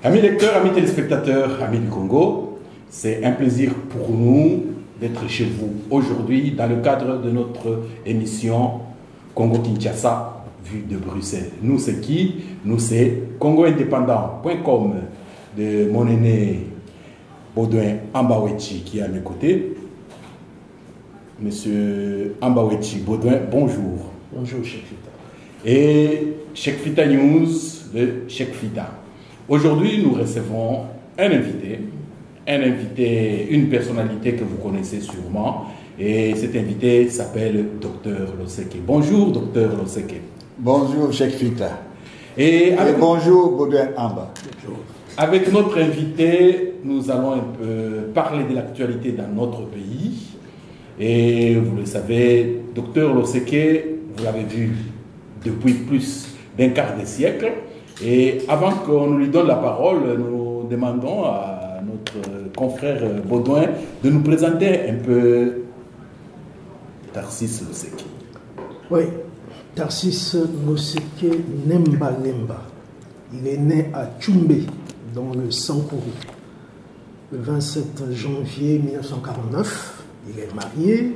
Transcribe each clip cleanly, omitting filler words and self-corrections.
Amis lecteurs, amis téléspectateurs, amis du Congo, c'est un plaisir pour nous d'être chez vous aujourd'hui dans le cadre de notre émission Congo-Kinshasa, vue de Bruxelles. Nous, c'est qui? Nous, c'est congoindépendant.com de mon aîné Baudouin Ambawechi qui est à mes côtés. Monsieur Ambawechi Baudouin, bonjour. Bonjour, Cheikh Fita. Et Cheikh Fita News de Cheikh Fita. Aujourd'hui, nous recevons un invité, une personnalité que vous connaissez sûrement. Et cet invité s'appelle Dr Loseke. Bonjour, Dr Loseke. Bonjour, Cheikh Fita. Et bonjour, Baudouin Amba. Bonjour. Avec notre invité, nous allons un peu parler de l'actualité dans notre pays. Et vous le savez, Dr Loseke, vous l'avez vu depuis plus d'un quart de siècle. Et avant qu'on lui donne la parole, nous demandons à notre confrère Baudouin de nous présenter un peu Tarsis Loseke. Oui, Tarsis Loseke Nemba Nemba. Il est né à Tchoumbé, dans le Sankourou, le 27 janvier 1949. Il est marié.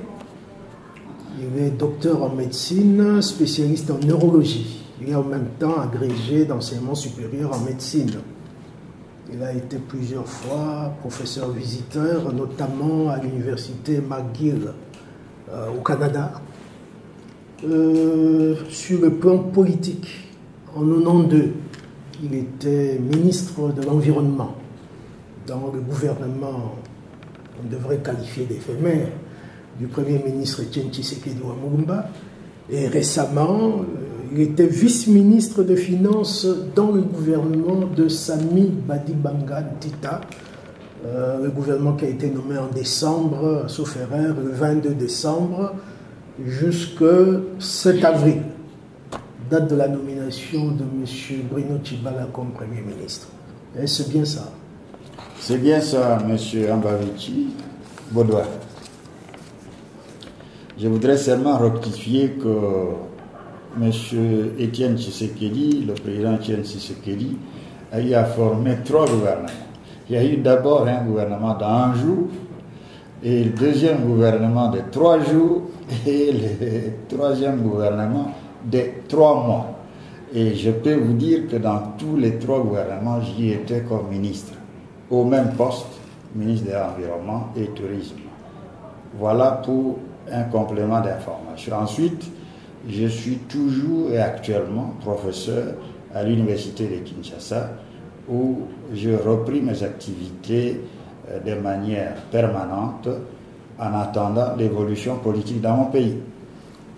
Il est docteur en médecine, spécialiste en neurologie. Il est en même temps agrégé d'enseignement supérieur en médecine. Il a été plusieurs fois professeur visiteur, notamment à l'université McGill au Canada. Sur le plan politique, en 1992, il était ministre de l'Environnement dans le gouvernement, on devrait qualifier d'éphémère, du Premier ministre Etienne Tshisekedi Wamulumba. Et récemment, il était vice-ministre de Finances dans le gouvernement de Sami Badibanga Ntita, le gouvernement qui a été nommé en décembre, sauf erreur, le 22 décembre, jusqu'au 7 avril, date de la nomination de M. Bruno Tshibala comme Premier ministre. Est-ce bien ça? C'est bien ça, M. Ambawechi Baudouin. Je voudrais seulement rectifier que M. Etienne Tshisekedi, le président Etienne Tshisekedi, a eu à former 3 gouvernements. Il y a eu d'abord un gouvernement d'1 jour, et le deuxième gouvernement de 3 jours, et le troisième gouvernement de 3 mois. Et je peux vous dire que dans tous les 3 gouvernements, j'y étais comme ministre, au même poste, ministre de l'Environnement et Tourisme. Voilà pour un complément d'information. Ensuite, je suis toujours et actuellement professeur à l'université de Kinshasa, où j'ai repris mes activités de manière permanente en attendant l'évolution politique dans mon pays.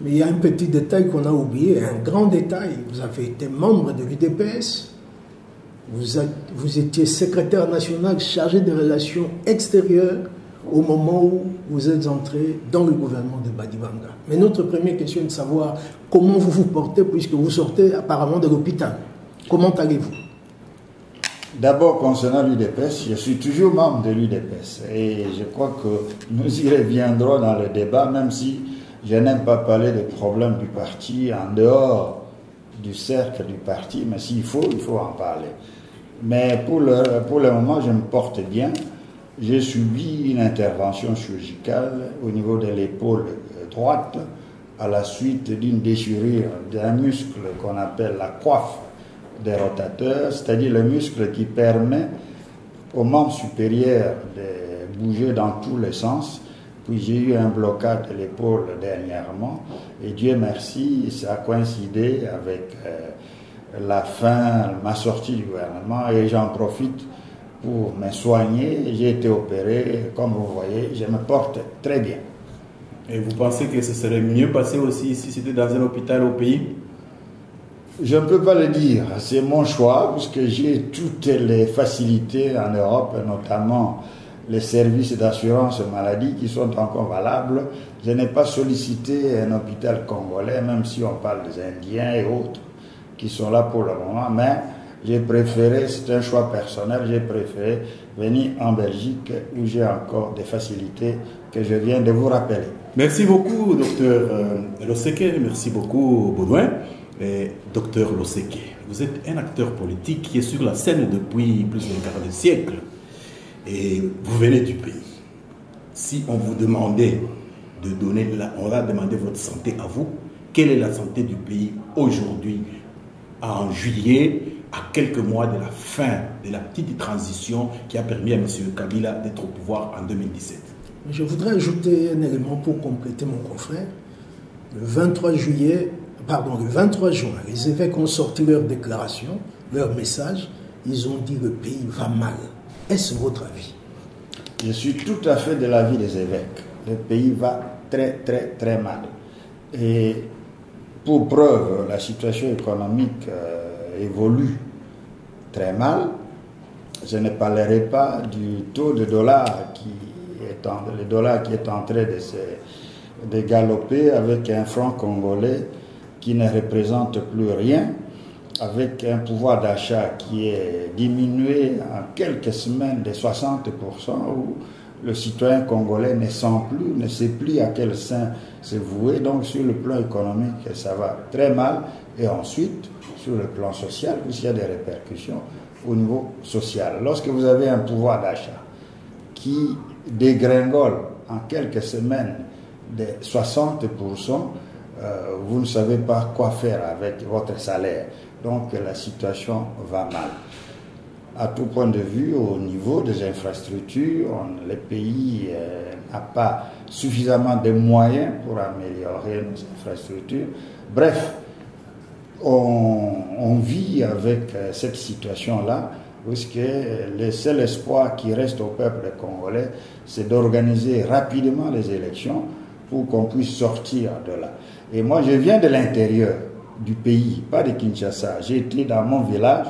Mais il y a un petit détail qu'on a oublié, un grand détail. Vous avez été membre de l'UDPS, vous étiez secrétaire national chargé des relations extérieures au moment où vous êtes entré dans le gouvernement de Badibanga. Mais notre première question est de savoir comment vous vous portez puisque vous sortez apparemment de l'hôpital. Comment allez-vous? D'abord, concernant l'UDPS, je suis toujours membre de l'UDPS et je crois que nous y reviendrons dans le débat, même si je n'aime pas parler des problèmes du parti en dehors du cercle du parti, mais s'il faut, il faut en parler. Mais pour le moment, je me porte bien. J'ai subi une intervention chirurgicale au niveau de l'épaule droite à la suite d'une déchirure d'un muscle qu'on appelle la coiffe des rotateurs, c'est-à-dire le muscle qui permet aux membres supérieurs de bouger dans tous les sens. Puis j'ai eu un blocage de l'épaule dernièrement et Dieu merci, ça a coïncidé avec ma sortie du gouvernement et j'en profite pour me soigner. J'ai été opéré, comme vous voyez, je me porte très bien. Et vous pensez que ce serait mieux passé aussi si c'était dans un hôpital au pays? Je ne peux pas le dire, c'est mon choix, puisque j'ai toutes les facilités en Europe, notamment les services d'assurance maladie qui sont encore valables. Je n'ai pas sollicité un hôpital congolais, même si on parle des Indiens et autres qui sont là pour le moment, mais j'ai préféré, c'est un choix personnel, j'ai préféré venir en Belgique où j'ai encore des facilités que je viens de vous rappeler. Merci beaucoup, docteur Loseke. Merci beaucoup, Baudouin. Et docteur Loseke, vous êtes un acteur politique qui est sur la scène depuis plus d'un quart de siècle. Et vous venez du pays. Si on vous demandait de donner, on va demander votre santé à vous, quelle est la santé du pays aujourd'hui, en juillet, à quelques mois de la fin de la petite transition qui a permis à M. Kabila d'être au pouvoir en 2017? Je voudrais ajouter un élément pour compléter mon confrère. Le 23 juin, les évêques ont sorti leur déclaration, leur message. Ils ont dit le pays va mal. Est-ce votre avis? Je suis tout à fait de l'avis des évêques. Le pays va très, très, très mal. Et pour preuve, la situation économique évolue très mal. Je ne parlerai pas du taux de dollar le dollar qui est en train de galoper avec un franc congolais qui ne représente plus rien, avec un pouvoir d'achat qui est diminué en quelques semaines de 60%, où le citoyen congolais ne sait plus à quel sein se vouer. Donc sur le plan économique, ça va très mal. Et ensuite, sur le plan social, puisqu'il y a des répercussions au niveau social. Lorsque vous avez un pouvoir d'achat qui dégringole en quelques semaines de 60%, vous ne savez pas quoi faire avec votre salaire. Donc la situation va mal. À tout point de vue, au niveau des infrastructures, le pays n'a pas suffisamment de moyens pour améliorer nos infrastructures. Bref, on vit avec cette situation-là, puisque le seul espoir qui reste au peuple congolais, c'est d'organiser rapidement les élections pour qu'on puisse sortir de là. Et moi, je viens de l'intérieur du pays, pas de Kinshasa. J'ai été dans mon village,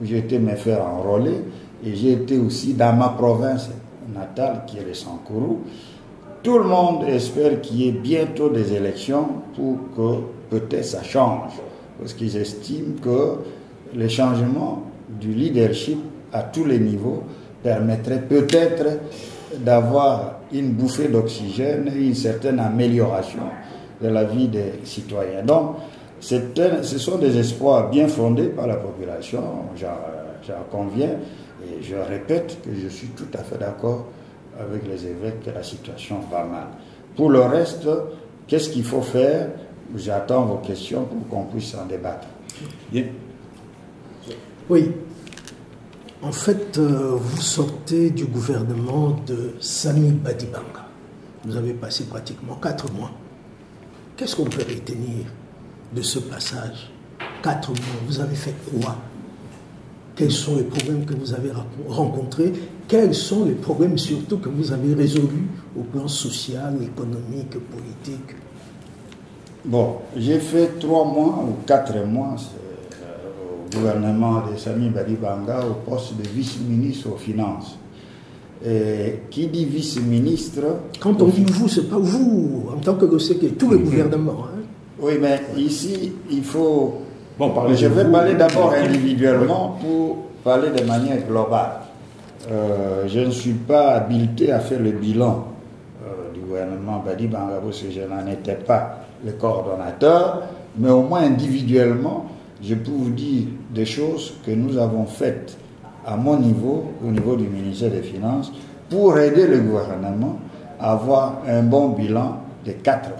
où j'ai été me faire enrôler, et j'ai été aussi dans ma province natale, qui est le Sankourou. Tout le monde espère qu'il y ait bientôt des élections pour que peut-être ça change, parce qu'ils estiment que le changement du leadership à tous les niveaux permettrait peut-être d'avoir une bouffée d'oxygène et une certaine amélioration de la vie des citoyens. Donc, ce sont des espoirs bien fondés par la population, j'en conviens, et je répète que je suis tout à fait d'accord avec les évêques que la situation va mal. Pour le reste, qu'est-ce qu'il faut faire? J'attends vos questions pour qu'on puisse en débattre. Bien. Oui. En fait, vous sortez du gouvernement de Sami Badibanga. Vous avez passé pratiquement 4 mois. Qu'est-ce qu'on peut retenir de ce passage? 4 mois, vous avez fait quoi? Quels sont les problèmes que vous avez rencontrés? Quels sont les problèmes surtout que vous avez résolus au plan social, économique, politique? Bon, j'ai fait 3 mois ou 4 mois au gouvernement de Sami Badibanga au poste de vice-ministre aux Finances. Et qui dit vice-ministre... Quand on dit vous, c'est pas vous, en tant que Loseke, tout le gouvernement. Hein? Oui, mais ici, il faut... Bon, je vais parler d'abord individuellement pour parler de manière globale. Je ne suis pas habilité à faire le bilan du gouvernement Badibanga parce que je n'en étais pas le coordonnateur, mais au moins individuellement, je peux vous dire des choses que nous avons faites à mon niveau, au niveau du ministère des Finances, pour aider le gouvernement à avoir un bon bilan de 4 mois.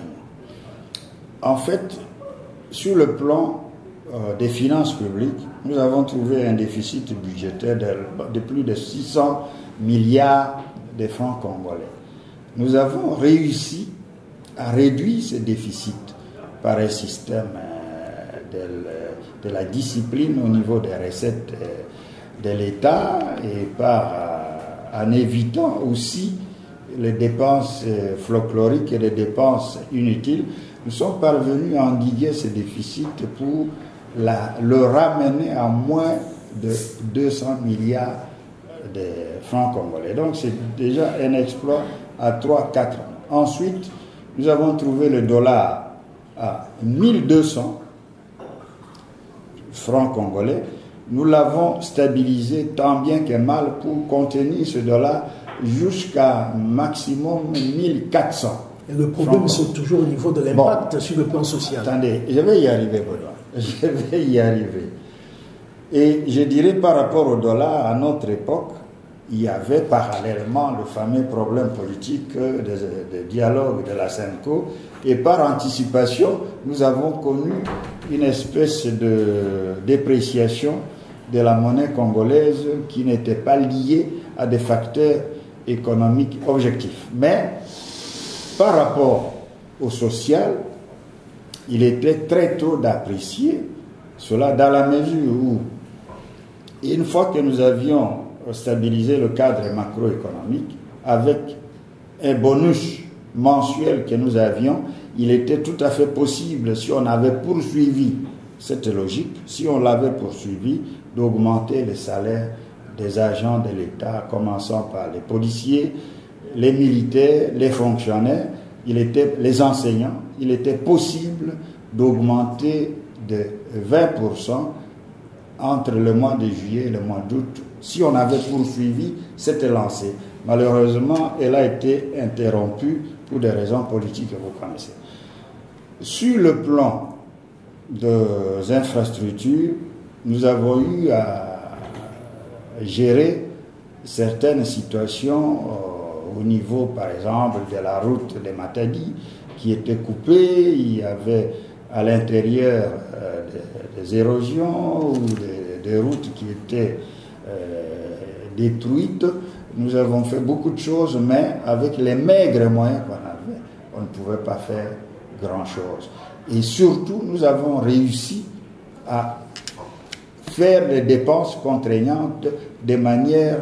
En fait, sur le plan des finances publiques, nous avons trouvé un déficit budgétaire de plus de 600 milliards de francs congolais. Nous avons réussi à réduire ce déficit par un système de la discipline au niveau des recettes de l'État et en évitant aussi les dépenses folkloriques et les dépenses inutiles. Nous sommes parvenus à endiguer ce déficit pour le ramener à moins de 200 milliards de francs congolais. Donc c'est déjà un exploit à 3-4 ans. Ensuite, nous avons trouvé le dollar à 1200 francs congolais. Nous l'avons stabilisé tant bien que mal pour contenir ce dollar jusqu'à maximum 1400. Et le problème, c'est toujours au niveau de l'impact sur le plan social. Attendez, je vais y arriver, Benoît. Je vais y arriver. Et je dirais par rapport au dollar, à notre époque, il y avait parallèlement le fameux problème politique de dialogue de la CENCO, et par anticipation, nous avons connu une espèce de dépréciation de la monnaie congolaise qui n'était pas liée à des facteurs économiques objectifs. Mais par rapport au social, il était très tôt d'apprécier cela dans la mesure où, une fois que nous avions stabilisé le cadre macroéconomique avec un bonus mensuel que nous avions, il était tout à fait possible, si on avait poursuivi cette logique, si on l'avait poursuivi, d'augmenter les salaires des agents de l'État, commençant par les policiers, les militaires, les fonctionnaires, les enseignants. Il était possible d'augmenter de 20% entre le mois de juillet et le mois d'août, si on avait poursuivi cette lancée. Malheureusement, elle a été interrompue pour des raisons politiques que vous connaissez. Sur le plan des infrastructures, nous avons eu à gérer certaines situations au niveau, par exemple, de la route de Matadi qui était coupée. Il y avait à l'intérieur des érosions ou des routes qui étaient détruites. Nous avons fait beaucoup de choses, mais avec les maigres moyens qu'on avait, on ne pouvait pas faire grand-chose. Et surtout, nous avons réussi à faire les dépenses contraignantes de manière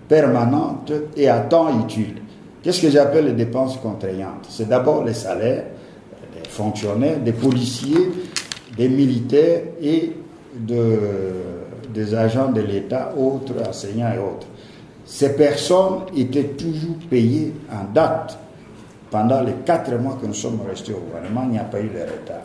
permanente et à temps utile. Qu'est-ce que j'appelle les dépenses contraignantes? C'est d'abord les salaires des fonctionnaires, des policiers, des militaires et des agents de l'État, autres enseignants et autres. Ces personnes étaient toujours payées en date. Pendant les 4 mois que nous sommes restés au gouvernement, il n'y a pas eu de retard.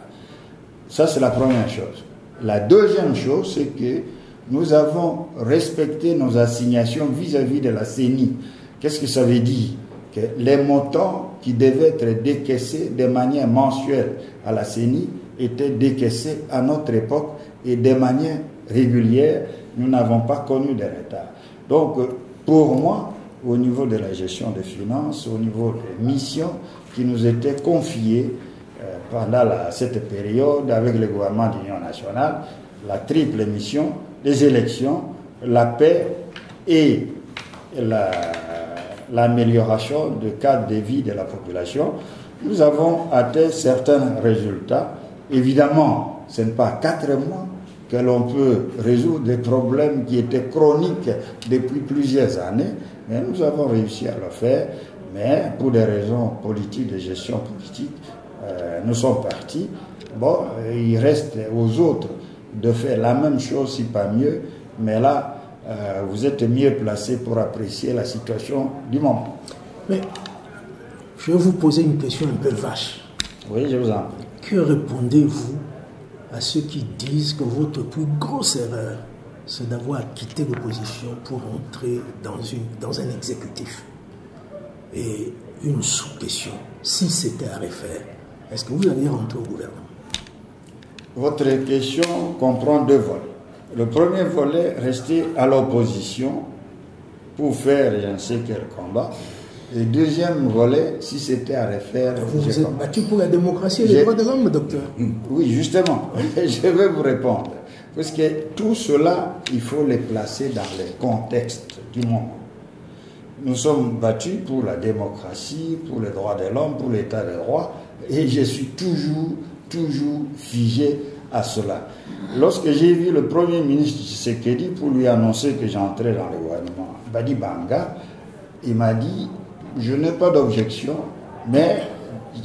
Ça, c'est la première chose. La deuxième chose, c'est que nous avons respecté nos assignations vis-à-vis de la CENI. Qu'est-ce que ça veut dire? Que les montants qui devaient être décaissés de manière mensuelle à la CENI étaient décaissés à notre époque et de manière régulière. Nous n'avons pas connu de retard. Donc, pour moi, au niveau de la gestion des finances, au niveau des missions qui nous étaient confiées pendant cette période avec le gouvernement d'Union nationale, la triple mission, les élections, la paix et l'amélioration du cadre de vie de la population, nous avons atteint certains résultats. Évidemment, ce n'est pas 4 mois que l'on peut résoudre des problèmes qui étaient chroniques depuis plusieurs années, mais nous avons réussi à le faire. Mais pour des raisons politiques, de gestion politique, nous sommes partis. Bon, il reste aux autres de faire la même chose, si pas mieux, mais là, vous êtes mieux placé pour apprécier la situation du moment. Mais je vais vous poser une question un peu vache. Oui, je vous en prie. Que répondez-vous à ceux qui disent que votre plus grosse erreur, c'est d'avoir quitté l'opposition pour entrer dans un exécutif? Et une sous-question, si c'était à refaire, est-ce que vous alliez rentrer au gouvernement? Votre question comprend 2 volets. Le premier volet, rester à l'opposition pour faire je ne sais quel combat. Et le deuxième volet, si c'était à refaire... Vous vous êtes battu pour la démocratie et les droits de l'homme, docteur? Oui, justement. Je vais vous répondre. Parce que tout cela, il faut les placer dans le contexte du moment. Nous sommes battus pour la démocratie, pour les droits de l'homme, pour l'état de droit. Et je suis toujours figé à cela. Lorsque j'ai vu le Premier ministre Tshisekedi pour lui annoncer que j'entrais dans le gouvernement Badi Banga, il m'a dit, je n'ai pas d'objection, mais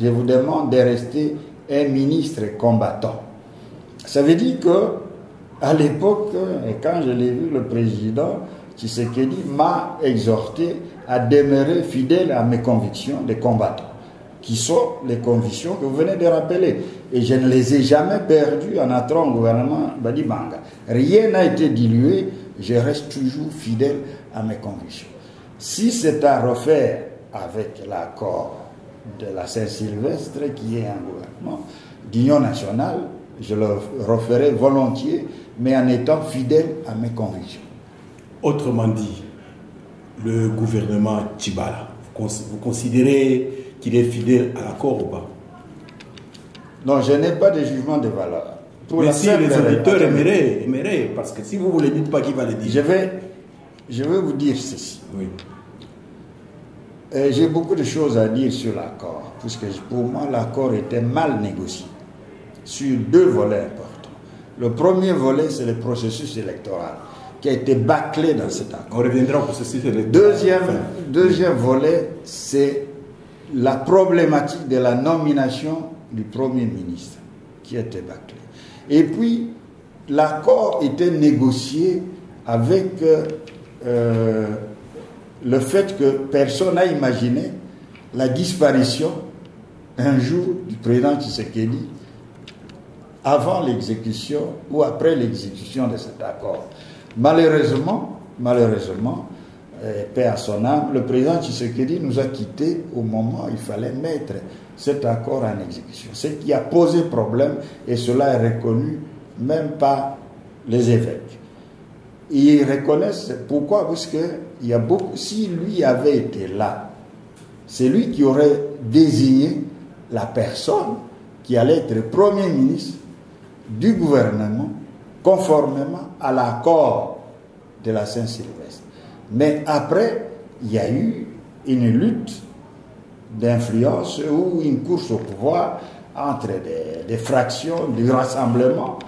je vous demande de rester un ministre combattant. Ça veut dire que, à l'époque, et quand je l'ai vu, le président Tshisekedi m'a exhorté à demeurer fidèle à mes convictions de combattant, qui sont les convictions que vous venez de rappeler. Et je ne les ai jamais perdues en entrant au gouvernement Badi Banga. Rien n'a été dilué, je reste toujours fidèle à mes convictions. Si c'est à refaire avec l'accord de la Saint-Sylvestre, qui est un gouvernement d'union nationale, je le referai volontiers, mais en étant fidèle à mes convictions. Autrement dit, le gouvernement Tchibala, vous considérez qu'il est fidèle à l'accord ou pas? Non, je n'ai pas de jugement de valeur. Pour mais si les auditeurs aimeraient, parce que si vous ne le dites pas, qui va le dire? Je vais vous dire ceci. Oui. J'ai beaucoup de choses à dire sur l'accord, puisque pour moi, l'accord était mal négocié sur deux volets importants. Le premier volet, c'est le processus électoral qui a été bâclé dans cet accord. On reviendra au processus électoral. Deuxième volet, c'est la problématique de la nomination du Premier ministre qui a été bâclée. Et puis, l'accord était négocié avec le fait que personne n'a imaginé la disparition un jour du président Tshisekedi avant l'exécution ou après l'exécution de cet accord. Malheureusement, paix à son âme, le président Tshisekedi nous a quittés au moment où il fallait mettre cet accord en exécution. Ce qui a posé problème, et cela est reconnu même par les évêques. Ils reconnaissent pourquoi, parce que il y a beaucoup, si lui avait été là, c'est lui qui aurait désigné la personne qui allait être Premier ministre du gouvernement conformément à l'accord de la Saint-Sylvestre. Mais après, il y a eu une lutte d'influence ou une course au pouvoir entre des fractions du rassemblement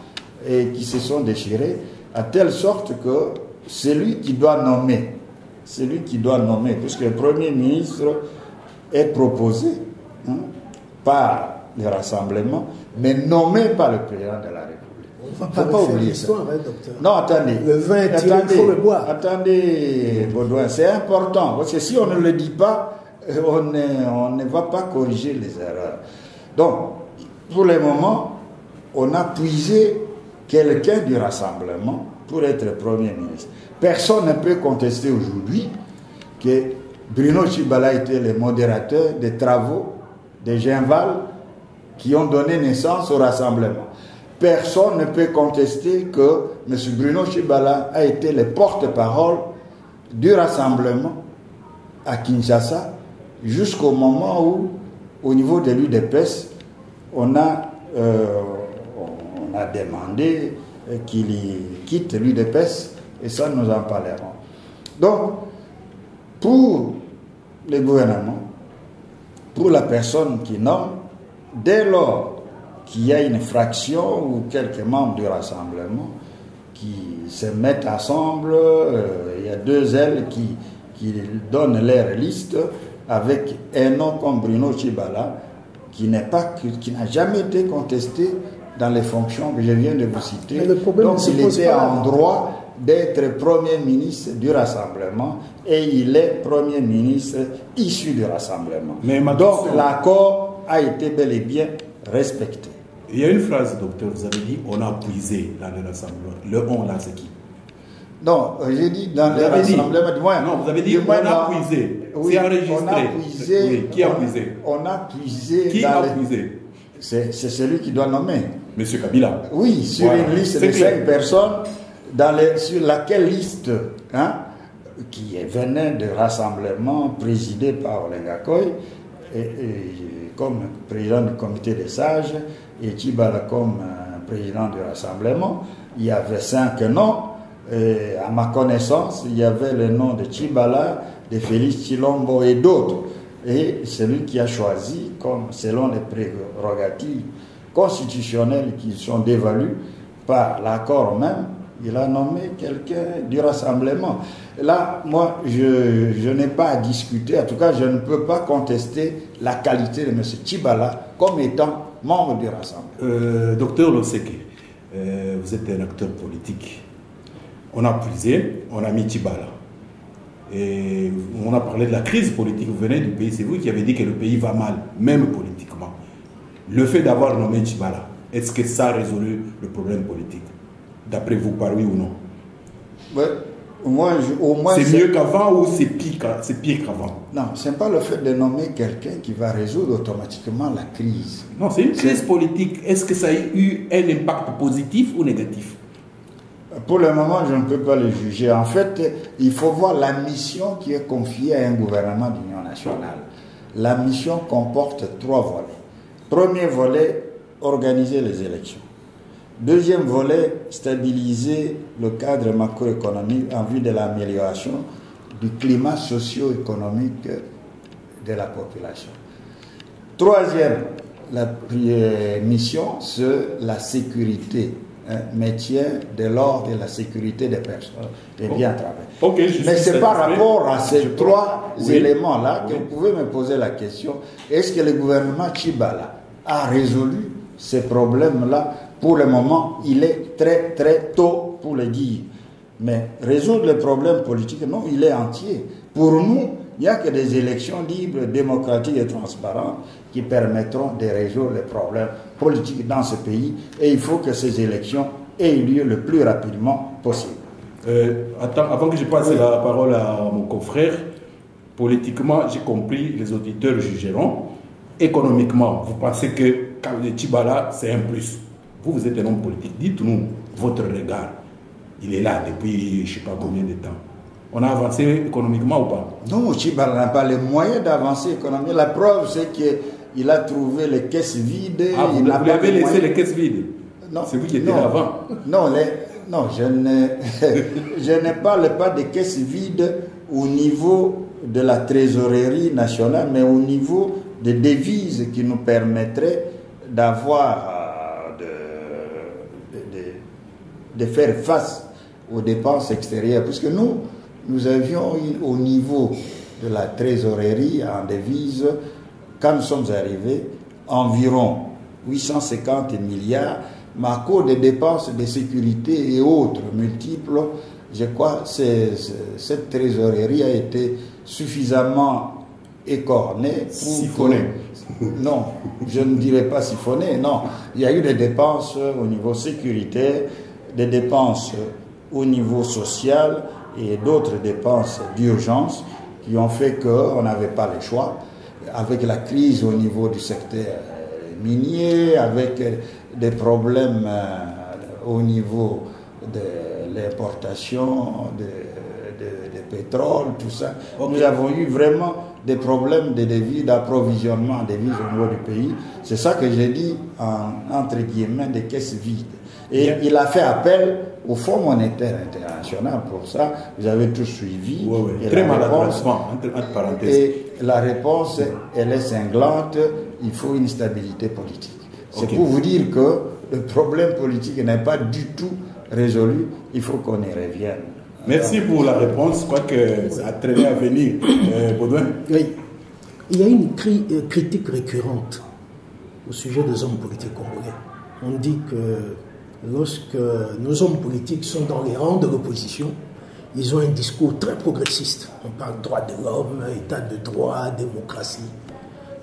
et qui se sont déchirées, à telle sorte que c'est lui qui doit nommer, puisque le Premier ministre est proposé par le rassemblement, mais nommé par le président de la République. On ne va pas oublier ça. Docteur. Non, attendez. Le vin est tiré, il faut le boire. Attendez, Baudouin, c'est important, parce que si on ne le dit pas, on ne va pas corriger les erreurs. Donc, pour le moment, on a puisé quelqu'un du rassemblement pour être Premier ministre. Personne ne peut contester aujourd'hui que Bruno Tchibala était le modérateur des travaux de Genval qui ont donné naissance au rassemblement. Personne ne peut contester que M. Bruno Tchibala a été le porte-parole du rassemblement à Kinshasa jusqu'au moment où, au niveau de l'UDPS, on a demandé qu'il quitte l'UDPS, et ça nous en parlerons. Donc, pour le gouvernement, pour la personne qui nomme, dès lors qu'il y a une fraction ou quelques membres du rassemblement qui se mettent ensemble, il y a deux ailes qui donnent leur liste avec un nom comme Bruno Tchibala qui n'a jamais été contesté dans les fonctions que je viens de vous citer. Donc il était en droit d'être Premier ministre du Rassemblement et il est Premier ministre issu du Rassemblement. Donc l'accord a été bel et bien respecté. Il y a une phrase, docteur, vous avez dit on a puisé dans le Rassemblement. Le on là, c'est qui? Non, j'ai dit dans le Rassemblement. Non, vous avez dit on a puisé. Oui, c'est enregistré. On a puisé. Oui, qui a puisé? On a puisé. Qui a puisé? C'est celui qui doit nommer. Monsieur Kabila. Oui, sur une liste de 5 personnes, sur laquelle liste, qui venait de rassemblement présidé par Olenga Koy, comme président du comité des sages, et Tchibala comme président du rassemblement, il y avait 5 noms. Et à ma connaissance, il y avait le nom de Tchibala, de Félix Tshilombo et d'autres. Et celui qui a choisi, selon les prérogatives constitutionnelles qui sont dévalues par l'accord même, il a nommé quelqu'un du rassemblement. Là, moi, je n'ai pas à discuter, en tout cas, je ne peux pas contester la qualité de M. Tchibala comme étant membre du rassemblement. Docteur Loseke, vous êtes un acteur politique. On a puisé, on a mis Tchibala. Et on a parlé de la crise politique. Vous venez du pays, c'est vous qui avez dit que le pays va mal, même politiquement. Le fait d'avoir nommé Tchibala, est-ce que ça a résolu le problème politique? D'après vous, par oui ou non? Ouais, au moins c'est mieux qu'avant ou c'est pire qu'avant? Non, ce n'est pas le fait de nommer quelqu'un qui va résoudre automatiquement la crise. Non, c'est une crise politique. Est-ce que ça a eu un impact positif ou négatif? Pour le moment, je ne peux pas le juger. En fait, il faut voir la mission qui est confiée à un gouvernement d'union nationale. La mission comporte 3 volets. Premier volet, organiser les élections. Deuxième volet, stabiliser le cadre macroéconomique en vue de l'amélioration du climat socio-économique de la population. Troisième, la mission, c'est la sécurité, maintien de l'ordre et la sécurité des personnes, des biens travaillés. Mais c'est par rapport à ces 3 éléments-là que vous pouvez me poser la question, est-ce que le gouvernement Tchibala a résolu ces problèmes-là? Pour le moment, il est très très tôt pour le dire. Mais résoudre les problèmes politiques, non, il est entier. Pour nous, il n'y a que des élections libres, démocratiques et transparentes qui permettront de résoudre les problèmes politiques dans ce pays. Et il faut que ces élections aient lieu le plus rapidement possible. Avant que je passe la parole à mon confrère, politiquement, j'ai compris, les auditeurs jugeront. Économiquement, vous pensez que Tchibala, c'est un plus. Vous êtes un homme politique. Dites-nous votre regard. Il est là depuis je ne sais pas combien de temps. On a avancé économiquement ou pas? Non, Tchibala n'a pas les moyens d'avancer économiquement. La preuve, c'est qu'il a trouvé les caisses vides. Vous avez laissé les caisses vides? Non. C'est vous qui étiez là avant? Non, je ne parle pas des caisses vides au niveau de la trésorerie nationale, mais au niveau des devises qui nous permettraient d'avoir, de faire face aux dépenses extérieures. Puisque nous avions au niveau de la trésorerie en devises, quand nous sommes arrivés, environ 850 milliards, mais à cause des dépenses de sécurité et autres multiples, je crois que cette trésorerie a été suffisamment écornée. Siphonnée. Non, je ne dirais pas siphonnée, non. Il y a eu des dépenses au niveau sécuritaire, des dépenses au niveau social et d'autres dépenses d'urgence qui ont fait qu'on n'avait pas le choix. Avec la crise au niveau du secteur minier, avec des problèmes au niveau de l'importation de pétrole, tout ça. Okay. Nous avons eu vraiment des problèmes de devises, d'approvisionnement en devises au niveau du pays. C'est ça que j'ai dit, entre guillemets, des caisses vides. Et il a fait appel au Fonds monétaire international pour ça. Vous avez tout suivi. Oui. Très maladroitement, entre parenthèses. Et la réponse, elle est cinglante. Il faut une stabilité politique. C'est pour vous dire que le problème politique n'est pas du tout résolu. Il faut qu'on y revienne. Merci pour la réponse. Je crois que ça a très bien à venir. Baudouin. Oui. Il y a une critique récurrente au sujet des hommes politiques congolais. On dit que lorsque nos hommes politiques sont dans les rangs de l'opposition, ils ont un discours très progressiste. On parle droit de l'homme, état de droit, démocratie.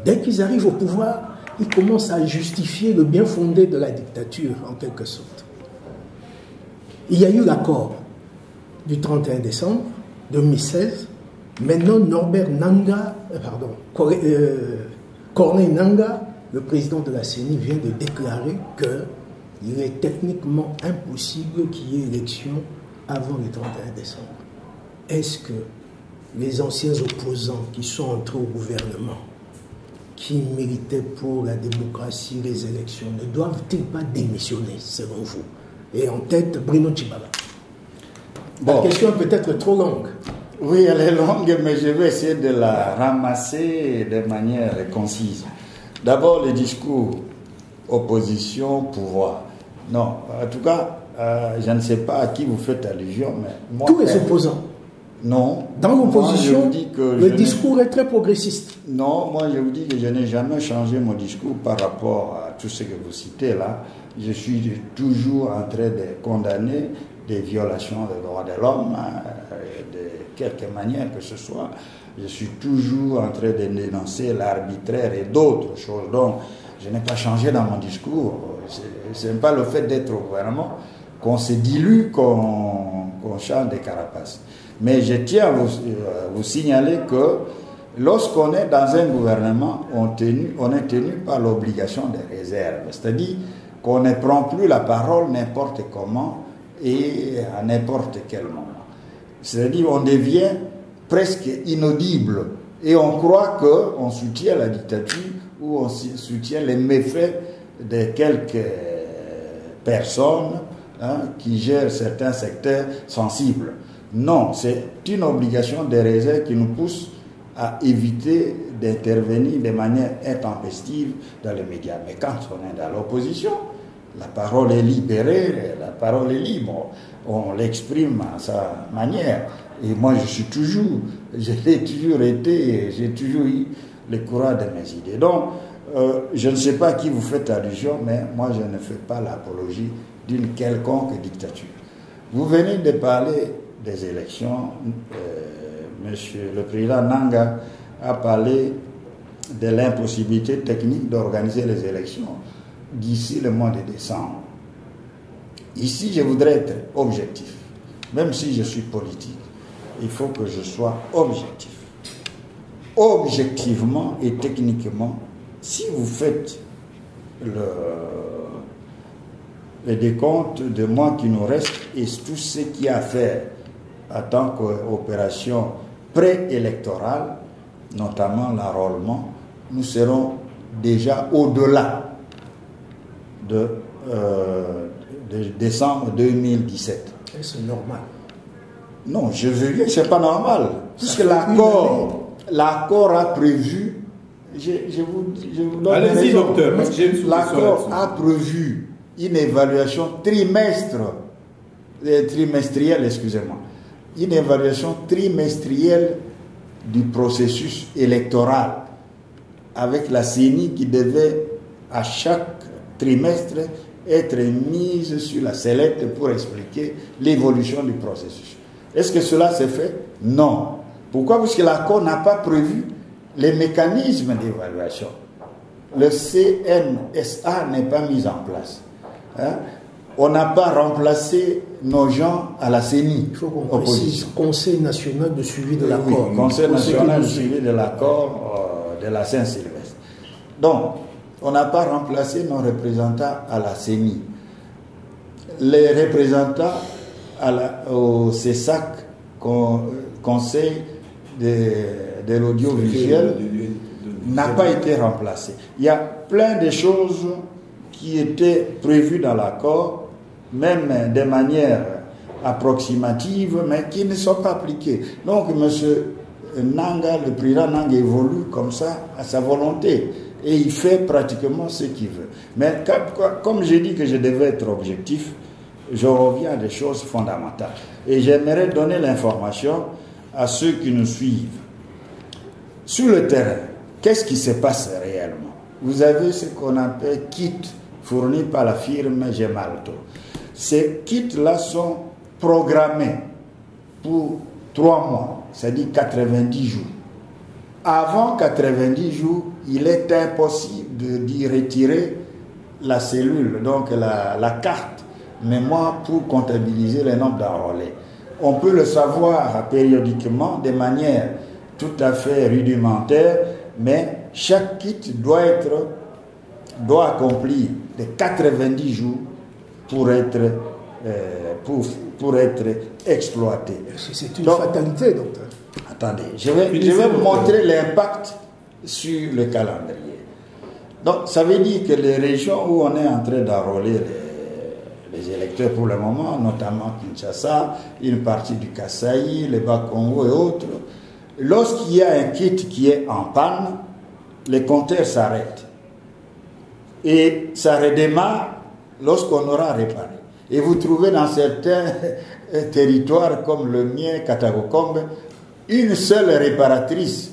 Dès qu'ils arrivent au pouvoir, ils commencent à justifier le bien fondé de la dictature, en quelque sorte. Il y a eu l'accord du 31 décembre 2016. Maintenant, Corneille Nangaa, le président de la CENI, vient de déclarer qu'il est techniquement impossible qu'il y ait élection avant le 31 décembre. Est-ce que les anciens opposants qui sont entrés au gouvernement, qui militaient pour la démocratie, les élections, ne doivent-ils pas démissionner, selon vous? Et en tête, Bruno Tchibala. La question est peut-être trop longue. Oui, elle est longue, mais je vais essayer de la ramasser de manière concise. D'abord, le discours opposition-pouvoir. Non, en tout cas, je ne sais pas à qui vous faites allusion, mais moi... Tous les opposants. Non. Dans l'opposition, le discours est très progressiste. Non, moi je vous dis que je n'ai jamais changé mon discours par rapport à tout ce que vous citez là. Je suis toujours en train de condamner des violations des droits de l'homme, de quelque manière que ce soit. Je suis toujours en train de dénoncer l'arbitraire et d'autres choses. Donc, je n'ai pas changé dans mon discours. Ce n'est pas le fait d'être au gouvernement qu'on se dilue, qu'on change des carapaces. Mais je tiens à vous signaler que lorsqu'on est dans un gouvernement, on est tenu par l'obligation des réserves. C'est-à-dire qu'on ne prend plus la parole n'importe comment et à n'importe quel moment. C'est-à-dire on devient presque inaudible et on croit qu'on soutient la dictature ou on soutient les méfaits de quelques personnes qui gèrent certains secteurs sensibles. Non, c'est une obligation des réserves qui nous pousse à éviter d'intervenir de manière intempestive dans les médias. Mais quand on est dans l'opposition, la parole est libérée, la parole est libre. On l'exprime à sa manière. Et moi, je l'ai toujours été, j'ai toujours eu le courage de mes idées. Donc, je ne sais pas à qui vous faites allusion, mais moi, je ne fais pas l'apologie d'une quelconque dictature. Vous venez de parler des élections. Monsieur le président Nanga a parlé de l'impossibilité technique d'organiser les élections d'ici le mois de décembre. Ici, je voudrais être objectif. Même si je suis politique, il faut que je sois objectif. Objectivement et techniquement, si vous faites le décompte de mois qui nous reste et tout ce qu'il y a à faire en tant qu'opération préélectorale, notamment l'enrôlement, nous serons déjà au-delà de décembre 2017. Et c'est normal. Non, je veux dire, c'est pas normal. Puisque l'accord a prévu. Je vous donne allez-y, raison. docteur. L'accord a prévu une évaluation trimestrielle, excusez-moi. Une évaluation trimestrielle du processus électoral avec la CENI qui devait à chaque trimestre être mise sur la sellette pour expliquer l'évolution du processus. Est-ce que cela s'est fait? Non. Pourquoi? Parce que l'accord n'a pas prévu les mécanismes d'évaluation. Le CNSA n'est pas mis en place. On n'a pas remplacé nos gens à la CENI. Il faut qu'on précise Conseil national de suivi de l'accord. Oui, Conseil national de suivi de l'accord de la Saint-Sylvestre. Donc, on n'a pas remplacé nos représentants à la CENI. Les représentants au CESAC, Conseil de l'audiovisuel, n'a pas été remplacé. Il y a plein de choses qui étaient prévues dans l'accord, même de manière approximative, mais qui ne sont pas appliquées. Donc, M. Nanga, le président Nanga, évolue comme ça à sa volonté. Et il fait pratiquement ce qu'il veut. Mais comme j'ai dit que je devais être objectif, je reviens à des choses fondamentales. Et j'aimerais donner l'information à ceux qui nous suivent. Sur le terrain, qu'est-ce qui se passe réellement? Vous avez ce qu'on appelle kits fournis par la firme Gemalto. Ces kits-là sont programmés pour 3 mois, c'est-à-dire 90 jours. Avant 90 jours, il est impossible d'y retirer la cellule, donc la carte mémoire pour comptabiliser le nombre d'enrôlés. On peut le savoir périodiquement de manière tout à fait rudimentaire, mais chaque kit doit accomplir les 90 jours pour être exploité. C'est une fatalité, docteur. Attendez, je vais vous montrer l'impact sur le calendrier. Donc, ça veut dire que les régions où on est en train d'enrôler les électeurs pour le moment, notamment Kinshasa, une partie du Kasaï, le Bas-Congo et autres, lorsqu'il y a un kit qui est en panne, les compteurs s'arrêtent. Et ça redémarre lorsqu'on aura réparé. Et vous trouvez dans certains territoires comme le mien, Katagokombe, une seule réparatrice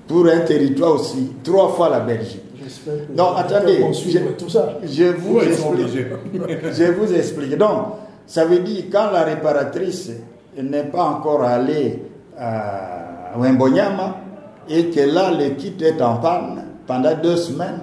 pour un territoire aussi, 3 fois la Belgique. Non, attendez, je vous explique. Donc, ça veut dire quand la réparatrice n'est pas encore allée à Wembonyama et que là, le kit est en panne pendant 2 semaines,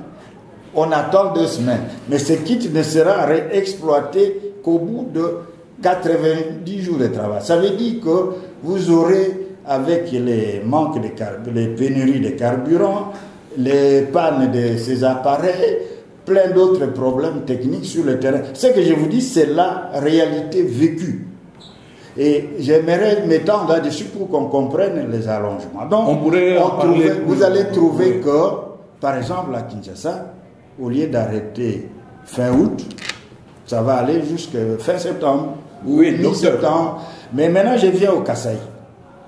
on attend 2 semaines. Mais ce kit ne sera réexploité qu'au bout de 90 jours de travail. Ça veut dire que vous aurez, avec les manques de les pénuries de carburant, les pannes de ces appareils, plein d'autres problèmes techniques sur le terrain. Ce que je vous dis, c'est la réalité vécue. Et j'aimerais m'étendre là-dessus pour qu'on comprenne les allongements. Donc, vous allez trouver que, par exemple, à Kinshasa, au lieu d'arrêter fin août, ça va aller jusqu'à fin septembre, oui, mi-septembre. Mais maintenant, je viens au Kasaï.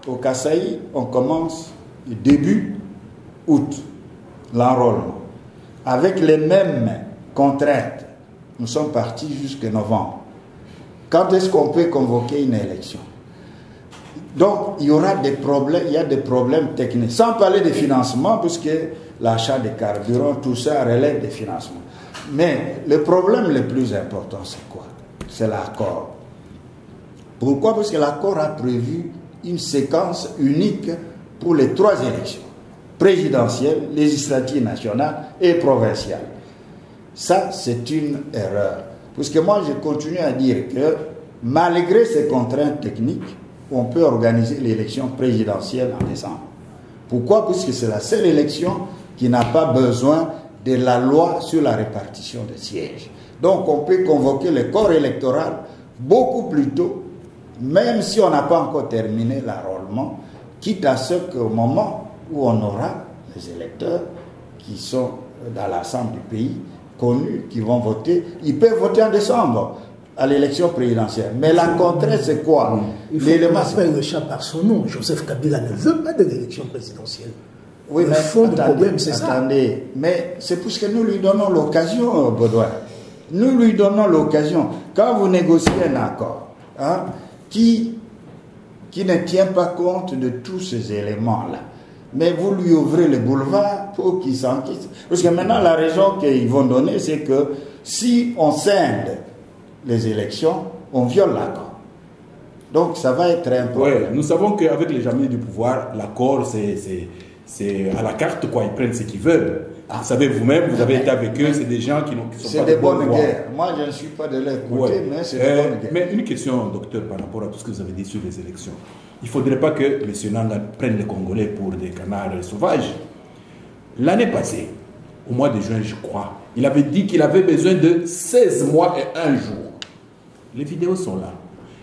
Au Kasaï, on commence début août, l'enrôlement. Avec les mêmes contraintes, nous sommes partis jusqu'à novembre. Quand est-ce qu'on peut convoquer une élection? Donc, il y aura des problèmes, il y a des problèmes techniques. Sans parler de financement, puisque l'achat des carburants, tout ça relève des financements. Mais le problème le plus important, c'est quoi? C'est l'accord. Pourquoi? Parce que l'accord a prévu une séquence unique pour les 3 élections. Présidentielle, législative nationale et provinciale. Ça, c'est une erreur. Parce que moi, je continue à dire que malgré ces contraintes techniques, on peut organiser l'élection présidentielle en décembre. Pourquoi? Parce que c'est la seule élection qui n'a pas besoin de la loi sur la répartition des sièges. Donc, on peut convoquer le corps électoral beaucoup plus tôt, même si on n'a pas encore terminé l'enrôlement, quitte à ce qu'au moment où on aura les électeurs qui sont dans l'ensemble du pays, connus, qui vont voter, ils peuvent voter en décembre à l'élection présidentielle. Mais la contrainte, c'est quoi? Il faut qu'on appelle le chat par son nom. Joseph Kabila ne veut pas de l'élection présidentielle. Oui, le fond du problème, c'est ça. Attendez, mais c'est parce que nous lui donnons l'occasion, Baudouin. Nous lui donnons l'occasion. Quand vous négociez un accord qui ne tient pas compte de tous ces éléments-là, mais vous lui ouvrez le boulevard pour qu'il s'en quitte. Parce que maintenant, la raison qu'ils vont donner, c'est que si on scinde les élections, on viole l'accord. Donc, ça va être un problème. Ouais, nous savons qu'avec les amis du pouvoir, l'accord, c'est à la carte, quoi. Ils prennent ce qu'ils veulent. Vous savez, vous-même, vous avez été avec eux, c'est des gens qui sont c'est des bonnes guerres. Moi, je ne suis pas de leur côté, mais c'est des bonnes guerres. Mais une question, docteur, par rapport à tout ce que vous avez dit sur les élections. Il ne faudrait pas que M. Nanga prenne les Congolais pour des canards sauvages. L'année passée, au mois de juin, je crois, il avait dit qu'il avait besoin de 16 mois et 1 jour. Les vidéos sont là.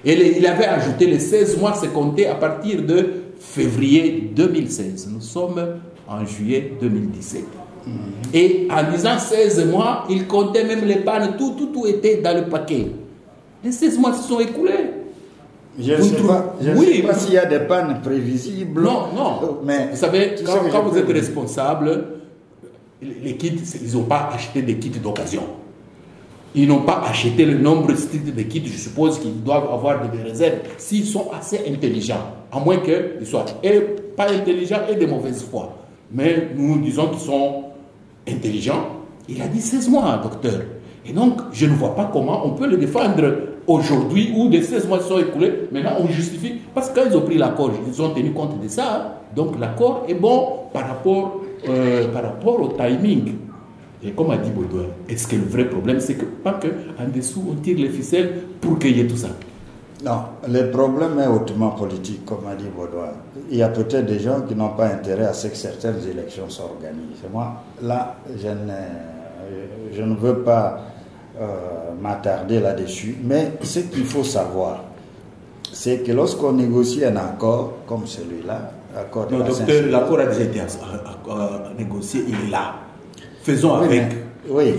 Et il avait ajouté les 16 mois, c'est compté à partir de février 2016. Nous sommes en juillet 2017. Et en disant 16 mois, il comptait même les pannes, tout était dans le paquet. Les 16 mois se sont écoulés. Je ne sais pas s'il y a des pannes prévisibles. Non. Mais vous savez, quand vous êtes responsable, les kits, ils n'ont pas acheté des kits d'occasion. Ils n'ont pas acheté le nombre strict de kits. Je suppose qu'ils doivent avoir des réserves s'ils sont assez intelligents. À moins qu'ils soient pas intelligents et de mauvaise foi. Mais nous disons qu'ils sont intelligents. Il a dit 16 mois, docteur. Et donc, je ne vois pas comment on peut le défendre aujourd'hui où des 16 mois sont écoulés. Maintenant, on justifie. Parce que quand ils ont pris l'accord, ils ont tenu compte de ça. Donc, l'accord est bon par rapport au timing. Et comme a dit Baudouin, est-ce que le vrai problème, c'est que pas qu'en dessous, on tire les ficelles pour qu'il y ait tout ça? Non, le problème est hautement politique, comme a dit Baudouin. Il y a peut-être des gens qui n'ont pas intérêt à ce que certaines élections s'organisent. Moi, là, je ne veux pas m'attarder là-dessus, mais ce qu'il faut savoir, c'est que lorsqu'on négocie un accord comme celui-là, accord de non, docteur, l'accord a déjà été négocié, il est là. Faisons avec. Oui,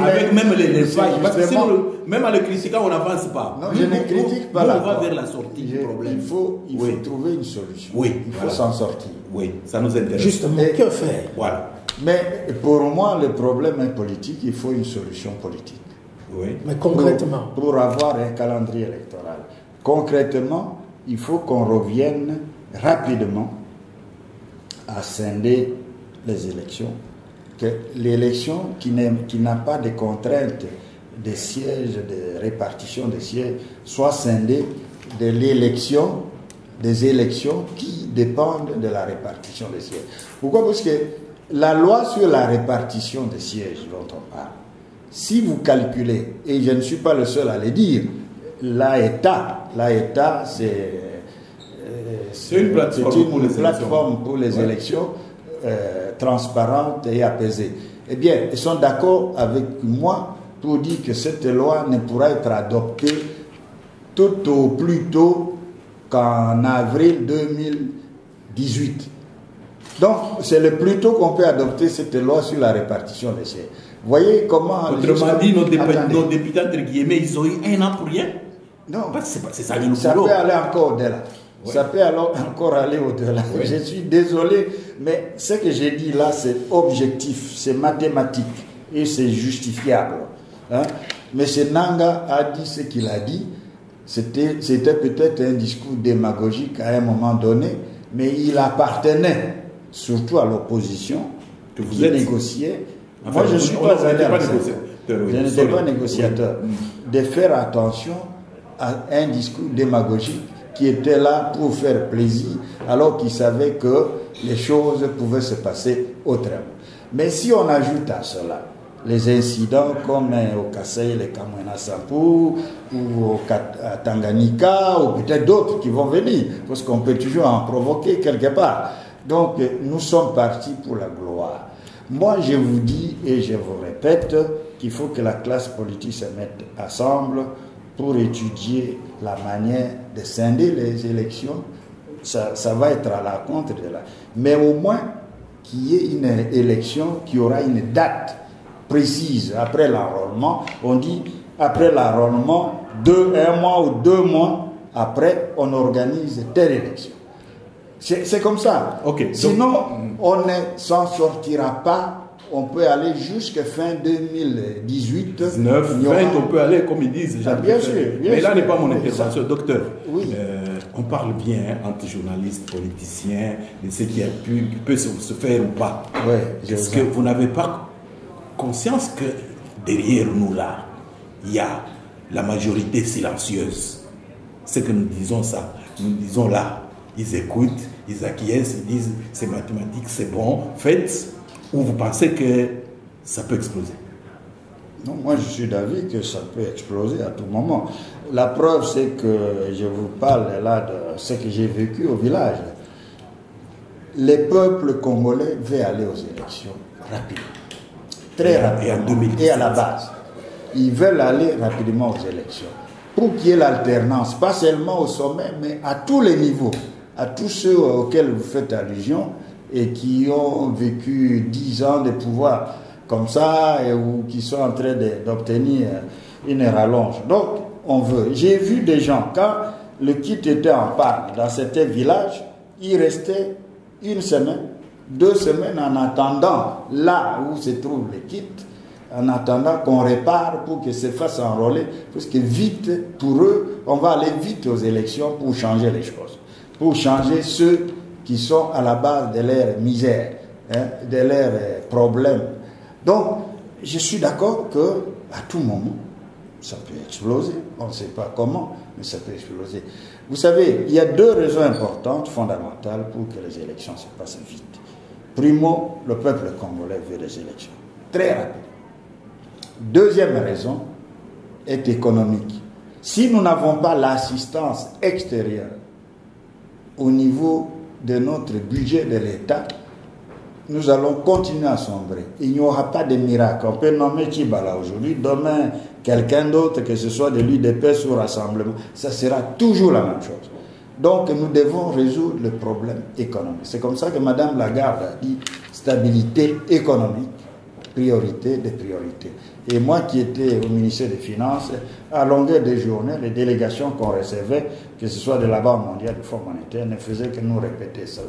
avec même les failles. Parce que sinon, même en le critiquant, on n'avance pas. Non, je ne critique pas l'accord. On va vers la sortie du problème. Il faut trouver une solution. Oui, il faut s'en sortir. Oui, ça nous intéresse. Justement, que faire? Voilà. Mais pour moi, le problème est politique. Il faut une solution politique. Oui. Mais concrètement, pour avoir un calendrier électoral. Concrètement, il faut qu'on revienne rapidement à scinder les élections. Que l'élection qui n'a pas de contraintes de sièges, de répartition des sièges, soit scindée de l'élection, des élections qui dépendent de la répartition des sièges. Pourquoi? Parce que la loi sur la répartition des sièges dont on parle, si vous calculez, et je ne suis pas le seul à le dire, l'État, c'est une plateforme pour les élections transparente et apaisée. eh bien, ils sont d'accord avec moi pour dire que cette loi ne pourra être adoptée tout au plus tôt qu'en avril 2018. Donc, c'est le plus tôt qu'on peut adopter cette loi sur la répartition des chèques. Vous voyez comment... Autrement dit, nos députés, entre guillemets, ils ont eu 1 an pour rien. Non, c'est ça le ça boulot. peut aller encore au-delà. Ouais. Ça peut alors encore aller au-delà. Ouais. Je suis désolé, mais ce que j'ai dit là, c'est objectif, c'est mathématique et c'est justifiable. Hein? M. Nanga a dit ce qu'il a dit. C'était peut-être un discours démagogique à un moment donné, mais il appartenait surtout à l'opposition Que vous qui êtes négociait. Enfin, moi, je suis pas allé à la scène. Je Je n'étais pas négociateur. De faire attention à un discours démagogique qui était là pour faire plaisir, alors qu'il savait que les choses pouvaient se passer autrement. Mais si on ajoute à cela les incidents comme au Kasaï, les Kamwena Sampou, ou à Tanganyika, ou peut-être d'autres qui vont venir, parce qu'on peut toujours en provoquer quelque part. Donc, nous sommes partis pour la gloire. Moi, je vous dis et je vous répète qu'il faut que la classe politique se mette ensemble pour étudier la manière de scinder les élections. Ça va être à la contre de là. Mais au moins qu'il y ait une élection qui aura une date précise après l'enrôlement. On dit après l'enrôlement, 1 mois ou 2 mois après, on organise telle élection. C'est comme ça. Okay, sinon, on ne s'en sortira pas. On peut aller jusqu'à fin 2018. 19, 20, on peut aller, comme ils disent. Bien sûr. Mais là n'est pas mon intervention, docteur. Oui. On parle bien entre journalistes, politiciens, de ce qui peut se faire ou pas. Oui, est-ce que vous n'avez pas conscience que derrière nous, là, il y a la majorité silencieuse? C'est que nous disons ça. Nous disons là, ils écoutent, ils acquiescent, ils disent c'est mathématique, c'est bon, faites. Ou vous pensez que ça peut exploser? Non, moi je suis d'avis que ça peut exploser à tout moment. La preuve, c'est que je vous parle là de ce que j'ai vécu au village. Les peuples congolais veulent aller aux élections rapidement. Très rapidement. Et à la base. Ils veulent aller rapidement aux élections. Pour qu'il y ait l'alternance, pas seulement au sommet, mais à tous les niveaux. À tous ceux auxquels vous faites allusion et qui ont vécu 10 ans de pouvoir comme ça ou qui sont en train d'obtenir une rallonge. Donc, on veut. J'ai vu des gens, quand le kit était en panne dans certains villages, il restait 1 semaine, 2 semaines en attendant là où se trouve le kit, en attendant qu'on répare pour que se fasse enrôler, parce que vite, pour eux, on va aller vite aux élections pour changer les choses, pour changer ceux qui sont à la base de leur misère, de leurs problèmes. Donc, je suis d'accord qu'à tout moment, ça peut exploser. On ne sait pas comment, mais ça peut exploser. Vous savez, il y a 2 raisons importantes, fondamentales, pour que les élections se passent vite. Primo, le peuple congolais veut les élections. Très rapidement. Deuxième raison est économique. Si nous n'avons pas l'assistance extérieure au niveau de notre budget de l'État, nous allons continuer à sombrer. Il n'y aura pas de miracle. On peut nommer Tchibala aujourd'hui, demain quelqu'un d'autre, que ce soit de l'UDPS ou Rassemblement. Ça sera toujours la même chose. Donc nous devons résoudre le problème économique. C'est comme ça que Mme Lagarde a dit stabilité économique, priorité des priorités. Et moi qui étais au ministère des Finances, à longueur de journée, les délégations qu'on recevait, que ce soit de la Banque mondiale, du Fonds monétaire, ne faisaient que nous répéter cela.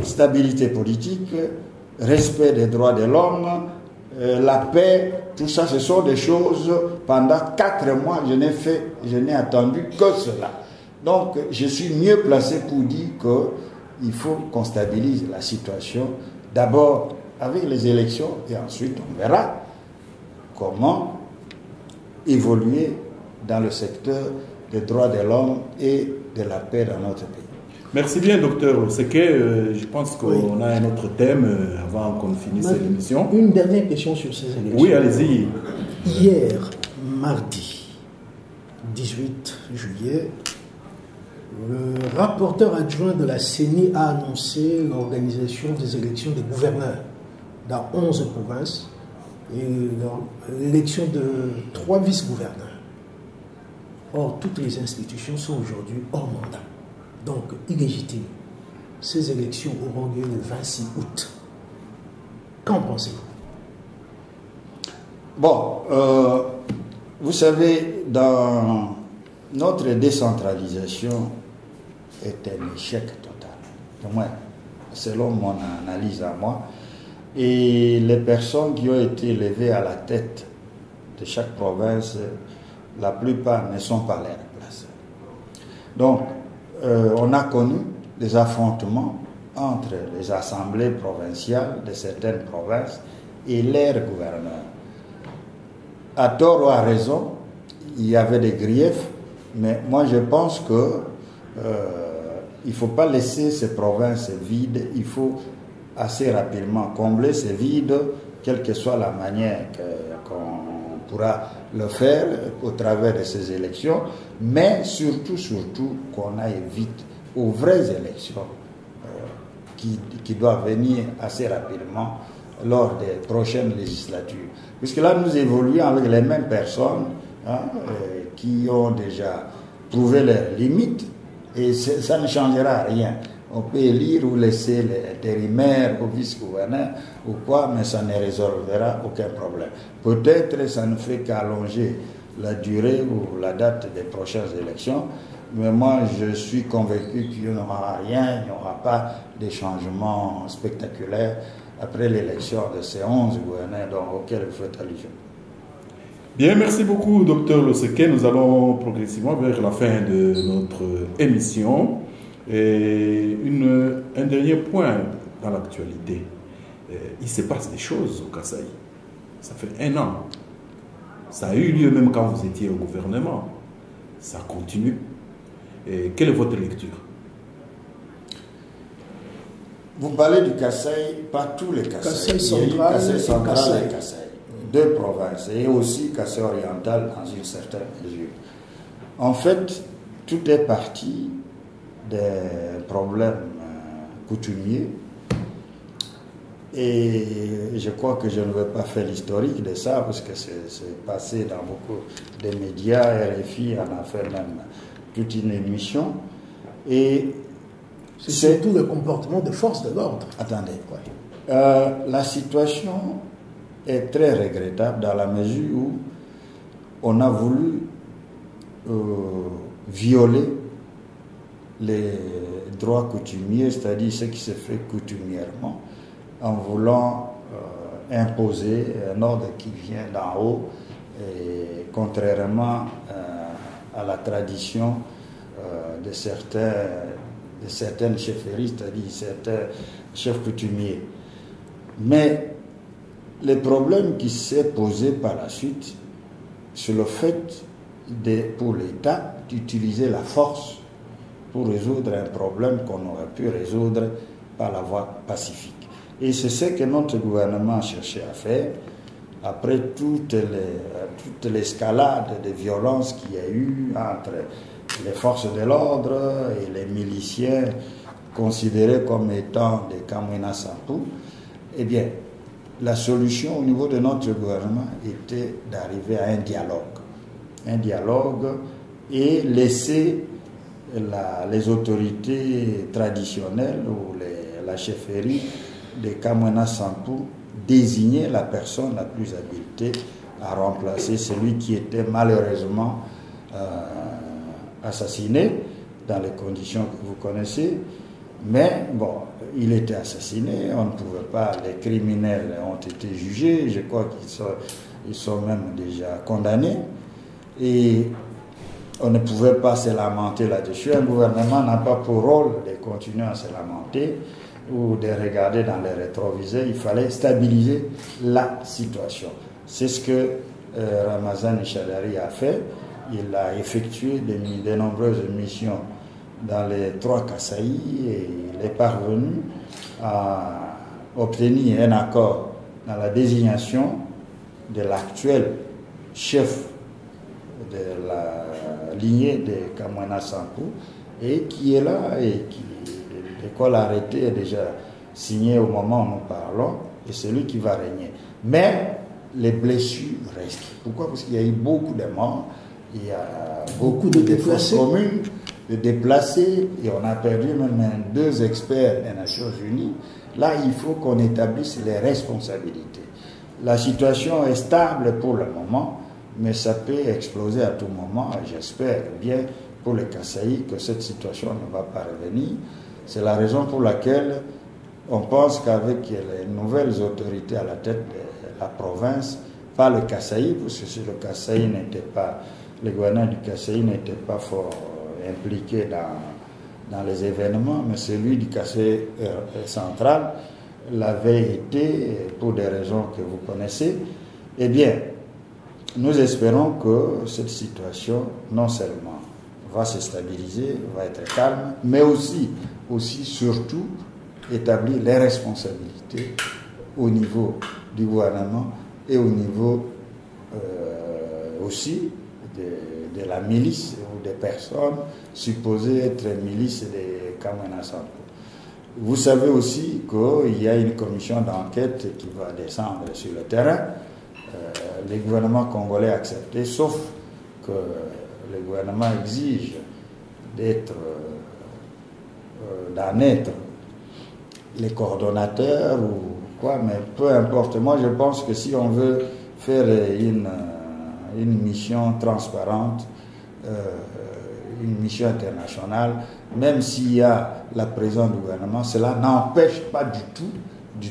Stabilité politique, respect des droits de l'homme, la paix, tout ça, ce sont des choses, pendant 4 mois, je n'ai attendu que cela. Donc, je suis mieux placé pour dire qu'il faut qu'on stabilise la situation, d'abord avec les élections, et ensuite on verra comment évoluer dans le secteur des droits de l'homme et de la paix dans notre pays. Merci bien, docteur. C'est que je pense qu'on a un autre thème avant qu'on finisse cette émission. Une dernière question sur ces élections. Oui, allez-y. Hier, mardi 18 juillet, le rapporteur adjoint de la CENI a annoncé l'organisation des élections des gouverneurs dans 11 provinces et l'élection de 3 vice-gouverneurs. Or, toutes les institutions sont aujourd'hui hors mandat, donc illégitimes. Ces élections auront lieu le 26 août. Qu'en pensez-vous? Bon, vous savez, dans notre décentralisation est un échec total, du moins selon mon analyse à moi, et les personnes qui ont été élevées à la tête de chaque province, la plupart ne sont pas les remplaçants. Donc, on a connu des affrontements entre les assemblées provinciales de certaines provinces et leurs gouverneurs. À tort ou à raison, il y avait des griefs, mais moi je pense que il ne faut pas laisser ces provinces vides, il faut assez rapidement combler ces vides, quelle que soit la manière qu'on pourra le faire au travers de ces élections, mais surtout qu'on aille vite aux vraies élections qui doivent venir assez rapidement lors des prochaines législatures. Puisque là, nous évoluons avec les mêmes personnes qui ont déjà prouvé leurs limites, et ça ne changera rien. On peut élire ou laisser les intérimaires ou vice-gouverneurs ou quoi, mais ça ne résolvera aucun problème. Peut-être ça ne fait qu'allonger la durée ou la date des prochaines élections, mais moi je suis convaincu qu'il n'y aura rien, il n'y aura pas de changements spectaculaires après l'élection de ces 11 gouverneurs auxquels vous faites allusion. Bien, merci beaucoup, Dr Loseke. Nous allons progressivement vers la fin de notre émission. Et un dernier point dans l'actualité. Il se passe des choses au Kasaï. Ça fait 1 an. Ça a eu lieu même quand vous étiez au gouvernement. Ça continue. Et quelle est votre lecture? Vous parlez du Kasaï, pas tous les Kasaï. Kasaï central, Kasaï central et Kasaï. 2 provinces, et aussi Kasaï oriental dans une certaine mesure. En fait, tout est parti des problèmes coutumiers, et je crois que je ne vais pas faire l'historique de ça parce que c'est passé dans beaucoup de médias. RFI en a fait même toute une émission, et c'est surtout le comportement de force de l'ordre. Attendez, la situation est très regrettable dans la mesure où on a voulu violer les droits coutumiers, c'est-à-dire ce qui se fait coutumièrement, en voulant imposer un ordre qui vient d'en haut, et contrairement à la tradition de certaines chefferies, c'est-à-dire certains chefs coutumiers. Mais le problème qui s'est posé par la suite, c'est le fait pour l'État d'utiliser la force pour résoudre un problème qu'on aurait pu résoudre par la voie pacifique. Et c'est ce que notre gouvernement a cherché à faire après toute l'escalade de violence qu'il y a eu entre les forces de l'ordre et les miliciens considérés comme étant des Kamwina Sampou. Eh bien, la solution au niveau de notre gouvernement était d'arriver à un dialogue et laisser les autorités traditionnelles ou la chefferie de Kamwina Sampou désigner la personne la plus habilitée à remplacer celui qui était malheureusement assassiné dans les conditions que vous connaissez. Mais bon, il était assassiné, on ne pouvait pas, les criminels ont été jugés, je crois qu'ils sont même déjà condamnés, et on ne pouvait pas se lamenter là-dessus. Un gouvernement n'a pas pour rôle de continuer à se lamenter ou de regarder dans les rétroviseurs. Il fallait stabiliser la situation. C'est ce que Ramazan Chadari a fait. Il a effectué de nombreuses missions dans les 3 Kasaï, et il est parvenu à obtenir un accord dans la désignation de l'actuel chef de la lignée de Kamwina Sampou, et qui est là, et l'école arrêtée est déjà signée au moment où nous parlons, et celui qui va régner. Mais les blessures restent. Pourquoi? Parce qu'il y a eu beaucoup de morts, il y a beaucoup de déplacés communes, de déplacés, et on a perdu même 2 experts des Nations Unies. Là, il faut qu'on établisse les responsabilités. La situation est stable pour le moment, mais ça peut exploser à tout moment. J'espère bien pour les Kasaï que cette situation ne va pas revenir. C'est la raison pour laquelle on pense qu'avec les nouvelles autorités à la tête de la province, pas le Kasaï, parce que si le Kasaï n'était pas, le gouvernement du Kasaï n'était pas fort impliqué dans les événements, mais celui du Kasaï central l'avait été pour des raisons que vous connaissez. Eh bien, nous espérons que cette situation, non seulement va se stabiliser, va être calme, mais aussi surtout, établir les responsabilités au niveau du gouvernement et au niveau aussi de la milice ou des personnes supposées être milices des Kamwena Sampo. Vous savez aussi qu'il y a une commission d'enquête qui va descendre sur le terrain. Le gouvernement congolais a accepté, sauf que le gouvernement exige d'en être les coordonnateurs ou quoi, mais peu importe. Moi, je pense que si on veut faire une mission transparente, une mission internationale, même s'il y a la présence du gouvernement, cela n'empêche pas du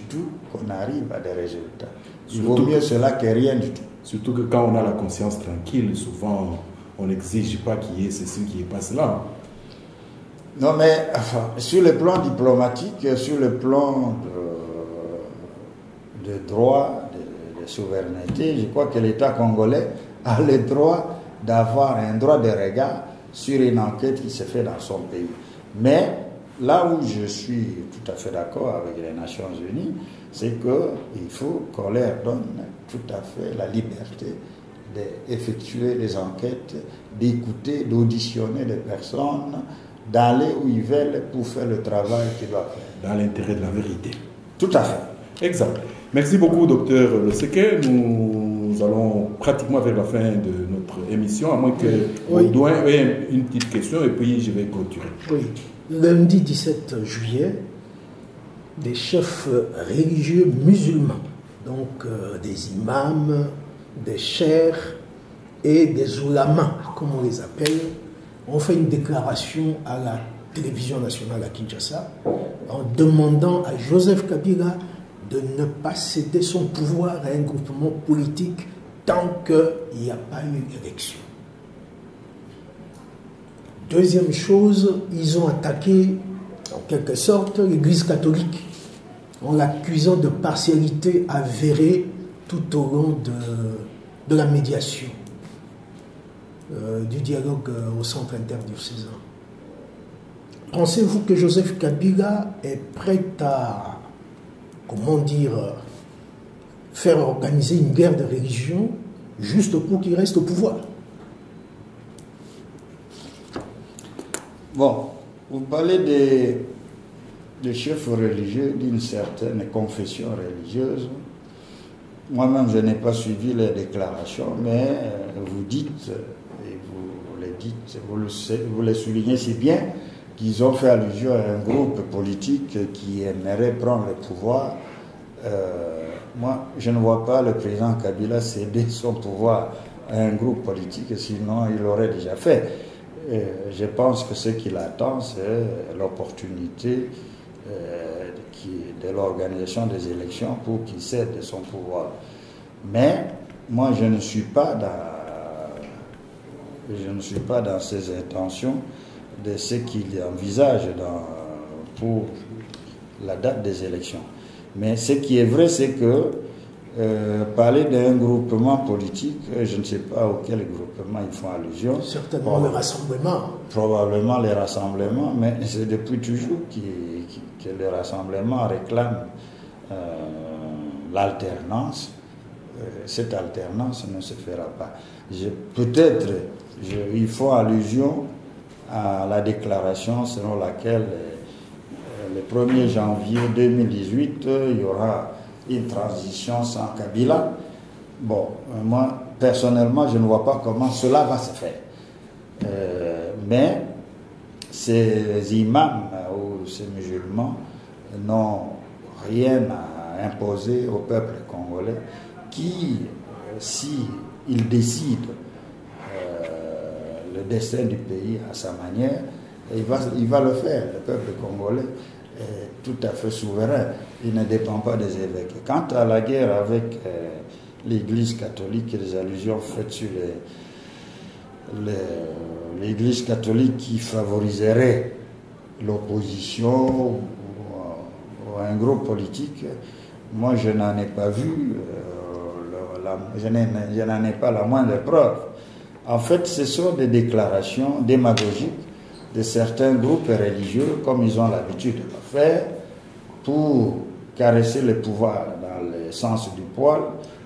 tout qu'on arrive à des résultats. Il vaut mieux cela que rien du tout. Surtout que quand on a la conscience tranquille, souvent on n'exige pas qu'il y ait ceci, qu'il n'y ait pas cela. Non, mais enfin, sur le plan diplomatique, sur le plan de droit, de souveraineté, je crois que l'État congolais a le droit d'avoir un droit de regard sur une enquête qui se fait dans son pays. Mais là où je suis tout à fait d'accord avec les Nations Unies, c'est qu'il faut qu'on leur donne tout à fait la liberté d'effectuer les enquêtes, d'écouter, d'auditionner les personnes, d'aller où ils veulent pour faire le travail qu'ils doivent faire. Dans l'intérêt de la vérité. Tout à fait. Exact. Merci beaucoup, docteur Loseke. Nous allons pratiquement vers la fin de notre émission, à moins que vous donniez une petite question et puis je vais clôturer. Oui. Lundi 17 juillet, des chefs religieux musulmans, donc des imams, des cheikhs et des oulamas, comme on les appelle, ont fait une déclaration à la télévision nationale à Kinshasa en demandant à Joseph Kabila de ne pas céder son pouvoir à un groupement politique tant qu'il n'y a pas eu d'élection. Deuxième chose, ils ont attaqué en quelque sorte l'Église catholique en l'accusant de partialité avérée tout au long de la médiation, du dialogue au centre interdiocésain. Pensez-vous que Joseph Kabila est prêt à, faire organiser une guerre de religion juste pour qu'il reste au pouvoir? Bon, vous parlez des chefs religieux d'une certaine confession religieuse. Moi-même, je n'ai pas suivi les déclarations, mais vous dites, et vous les dites, vous les soulignez si bien, qu'ils ont fait allusion à un groupe politique qui aimerait prendre le pouvoir. Moi, je ne vois pas le président Kabila céder son pouvoir à un groupe politique, sinon il l'aurait déjà fait. Je pense que ce qu'il attend, c'est l'opportunité de l'organisation des élections pour qu'il cède son pouvoir. Mais moi, je ne suis pas dans ses intentions de ce qu'il envisage pour la date des élections. Mais ce qui est vrai, c'est que parler d'un groupement politique, je ne sais pas auquel groupement ils font allusion. Certainement le rassemblement. Probablement les rassemblements, mais c'est depuis toujours que le rassemblement réclame l'alternance. Cette alternance ne se fera pas. Peut-être ils font allusion à la déclaration selon laquelle le 1er janvier 2018, il y aura une transition sans Kabila. Bon, moi, personnellement, je ne vois pas comment cela va se faire. Mais ces imams ou ces musulmans n'ont rien à imposer au peuple congolais qui, si il décide le destin du pays à sa manière, il va le faire. Le peuple congolais est tout à fait souverain. Il ne dépend pas des évêques. Quant à la guerre avec l'Église catholique et les allusions faites sur l'Église catholique qui favoriserait l'opposition ou un groupe politique, moi je n'en ai pas vu, je n'en ai pas la moindre preuve. En fait, ce sont des déclarations démagogiques de certains groupes religieux, comme ils ont l'habitude de le faire, pour caresser le pouvoir dans le sens du poil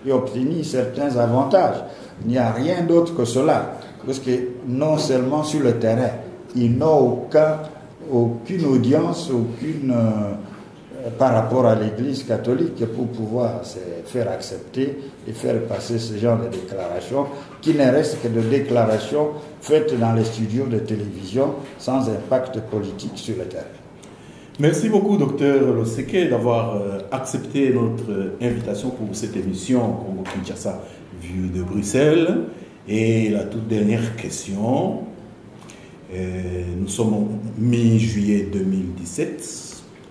et obtenir certains avantages. Il n'y a rien d'autre que cela. Parce que non seulement sur le terrain, ils n'ont aucune audience, par rapport à l'Église catholique pour pouvoir se faire accepter et faire passer ce genre de déclarations qui ne restent que de déclarations faites dans les studios de télévision sans impact politique sur le terrain. Merci beaucoup, docteur Loseke, d'avoir accepté notre invitation pour cette émission Congo-Kinshasa vue de Bruxelles. Et la toute dernière question, nous sommes en mi-juillet 2017.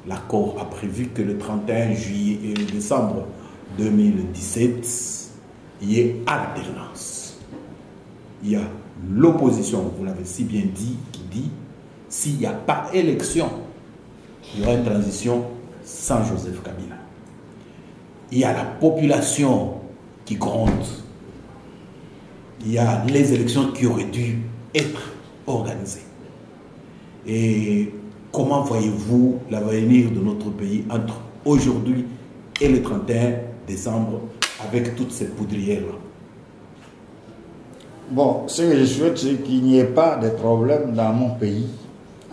L'accord a prévu que le 31 juillet et le décembre 2017, il y ait alternance. Il y a l'opposition, vous l'avez si bien dit, qui dit s'il n'y a pas élection, il y aura une transition sans Joseph Kabila. Il y a la population qui gronde. Il y a les élections qui auraient dû être organisées. Et comment voyez-vous l'avenir de notre pays entre aujourd'hui et le 31 décembre avec toutes ces poudrières-là? Bon, ce que je souhaite, c'est qu'il n'y ait pas de problème dans mon pays,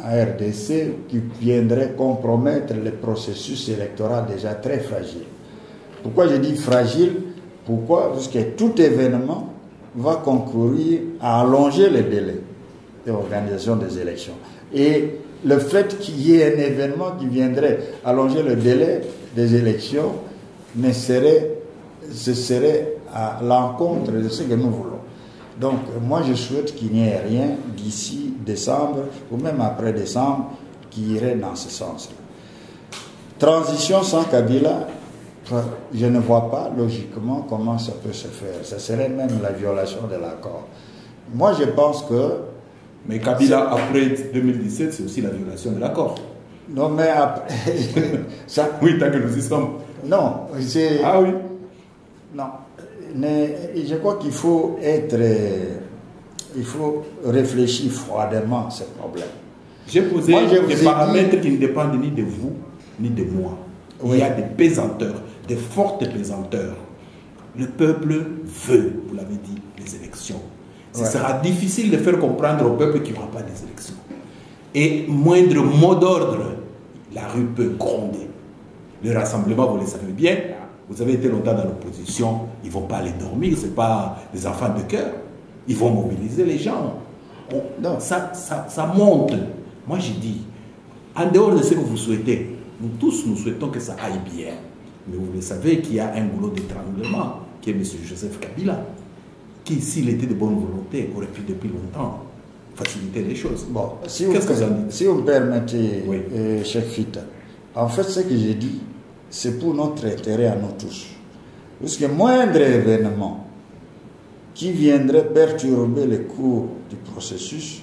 en RDC, qui viendrait compromettre le processus électoral déjà très fragile. Pourquoi je dis fragile? Pourquoi? Parce que tout événement va concourir à allonger les délais de l'organisation des élections. Et le fait qu'il y ait un événement qui viendrait allonger le délai des élections ce serait à l'encontre de ce que nous voulons. Donc, moi, je souhaite qu'il n'y ait rien d'ici décembre ou même après décembre qui irait dans ce sens-là. Transition sans Kabila, je ne vois pas logiquement comment ça peut se faire. Ça serait même la violation de l'accord. Moi, je pense que... Mais Kabila, après 2017, c'est aussi la violation de l'accord. Non, mais après... ça... Oui, tant que nous y sommes. Non, c'est... Ah oui. Non. Mais je crois qu'il faut il faut réfléchir froidement à ce problème. J'ai posé des paramètres qui ne dépendent ni de vous, ni de moi. Oui. Il y a des pesanteurs, des fortes pesanteurs. Le peuple veut, vous l'avez dit, les élections. Ce sera difficile de faire comprendre au peuple qu'il n'y aura pas des élections. Et moindre mot d'ordre, la rue peut gronder. Le rassemblement, vous le savez bien, vous avez été longtemps dans l'opposition, ils ne vont pas aller dormir, ce n'est pas des enfants de cœur. Ils vont mobiliser les gens. Non, ça monte. Moi, j'ai dit, en dehors de ce que vous souhaitez, nous tous, nous souhaitons que ça aille bien. Mais vous le savez qu'il y a un boulot d'étranglement, qui est M. Joseph Kabila, qui, s'il était de bonne volonté, aurait pu depuis longtemps faciliter les choses. Bon, si vous me permettez, oui. Chef Fita, en fait, ce que j'ai dit, c'est pour notre intérêt à nous tous. Parce que moindre événement qui viendrait perturber le cours du processus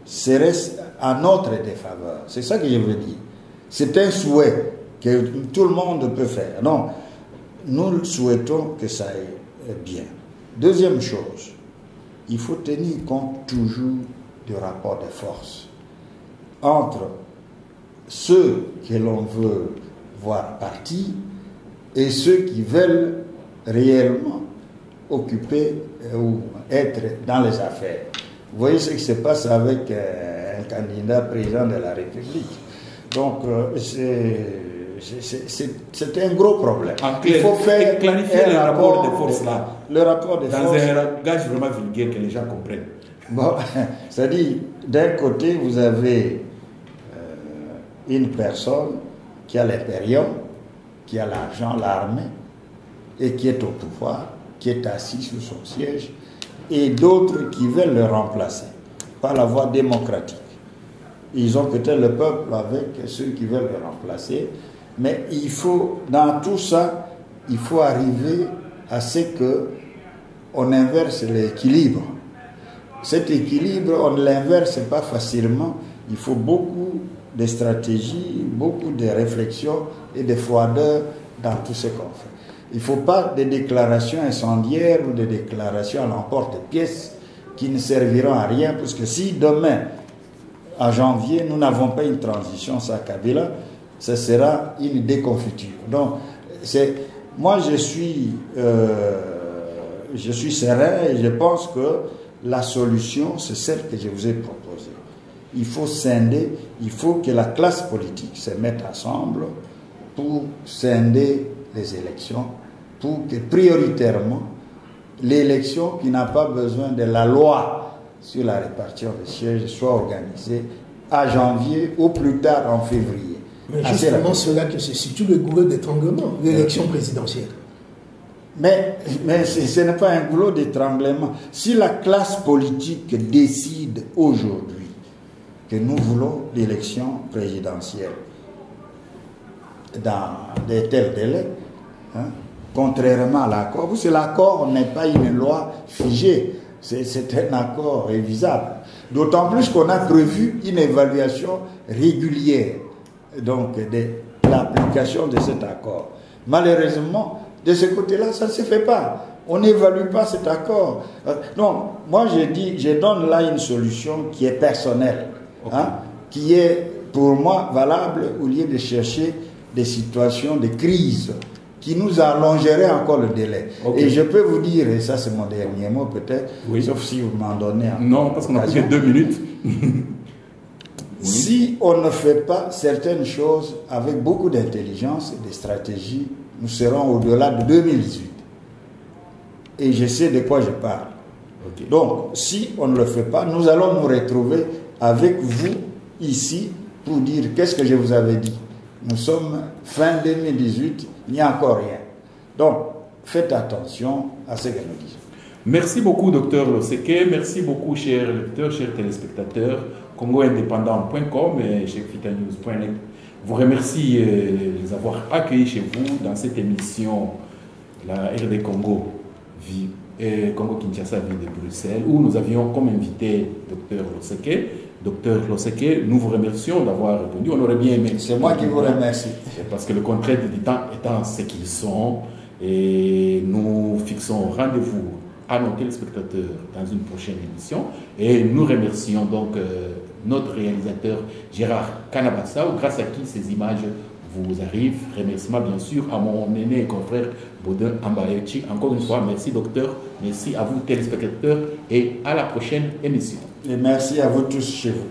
serait à notre défaveur. C'est ça que je veux dire. C'est un souhait que tout le monde peut faire. Non, nous souhaitons que ça aille bien. Deuxième chose, il faut tenir compte toujours du rapport de force entre ceux que l'on veut voir partir et ceux qui veulent réellement occuper ou être dans les affaires. Vous voyez ce qui se passe avec un candidat président de la République. Donc, c'est un gros problème. Il faut faire clarifier le rapport des forces là. Le rapport des dans forces. Un langage vraiment vulgaire que les gens comprennent. Bon, c'est-à-dire, d'un côté, vous avez une personne qui a l'impérium, qui a l'argent, l'armée, et qui est au pouvoir, qui est assis sur son siège, et d'autres qui veulent le remplacer par la voie démocratique. Ils ont peut-être le peuple avec ceux qui veulent le remplacer, mais il faut, dans tout ça, il faut arriver à ce qu'on inverse l'équilibre. Cet équilibre, on ne l'inverse pas facilement. Il faut beaucoup de stratégies, beaucoup de réflexions et de froideur dans tout ce qu'on fait. Il ne faut pas des déclarations incendiaires ou des déclarations à l'emporte-pièce qui ne serviront à rien, parce que si demain, en janvier, nous n'avons pas une transition sans Kabila, ce sera une déconfiture. Donc, moi, je suis serein et je pense que la solution, c'est celle que je vous ai proposée. Il faut scinder, il faut que la classe politique se mette ensemble pour scinder les élections, pour que prioritairement, l'élection qui n'a pas besoin de la loi sur la répartition des sièges soit organisée à janvier ou plus tard en février. Mais justement, c'est là que se situe le goulot d'étranglement, l'élection présidentielle. Mais ce n'est pas un goulot d'étranglement. Si la classe politique décide aujourd'hui que nous voulons l'élection présidentielle dans de tels délais, contrairement à l'accord, parce que l'accord n'est pas une loi figée, c'est un accord révisable. D'autant plus qu'on a prévu une évaluation régulière donc, de l'application de cet accord. Malheureusement, de ce côté-là, ça ne se fait pas. On n'évalue pas cet accord. Donc, moi, je donne là une solution qui est personnelle, qui est pour moi valable au lieu de chercher des situations de crise qui nous allongeraient encore le délai. Et je peux vous dire, et ça c'est mon dernier mot peut-être, sauf si vous m'en donnez un. Non, parce qu'on a plus que 2 minutes. Si on ne fait pas certaines choses avec beaucoup d'intelligence et de stratégie, nous serons au-delà de 2018. Et je sais de quoi je parle. Donc, si on ne le fait pas, nous allons nous retrouver avec vous ici pour dire qu'est-ce que je vous avais dit. Nous sommes fin 2018, il n'y a encore rien. Donc, faites attention à ce que nous disons. Merci beaucoup, Dr Loseke. Merci beaucoup, chers lecteurs, chers téléspectateurs. CongoIndépendant.com et chez FitaNews.net vous remercie de les avoir accueillis chez vous dans cette émission, la RD Congo, Congo-Kinshasa, ville de Bruxelles, où nous avions comme invité Dr Loseke. Dr Loseke, nous vous remercions d'avoir répondu. On aurait bien aimé. C'est moi qui vous remercie. Parce que le contraire du temps étant ce qu'ils sont, et nous fixons rendez-vous à nos téléspectateurs dans une prochaine émission. Et nous remercions donc notre réalisateur Gérard Kanabassa, grâce à qui ces images vous arrivent. Remerciement bien sûr à mon aîné et confrère Baudin Ambayechi. Encore une fois, merci docteur, merci à vous téléspectateurs et à la prochaine émission. Et merci à vous tous chez vous.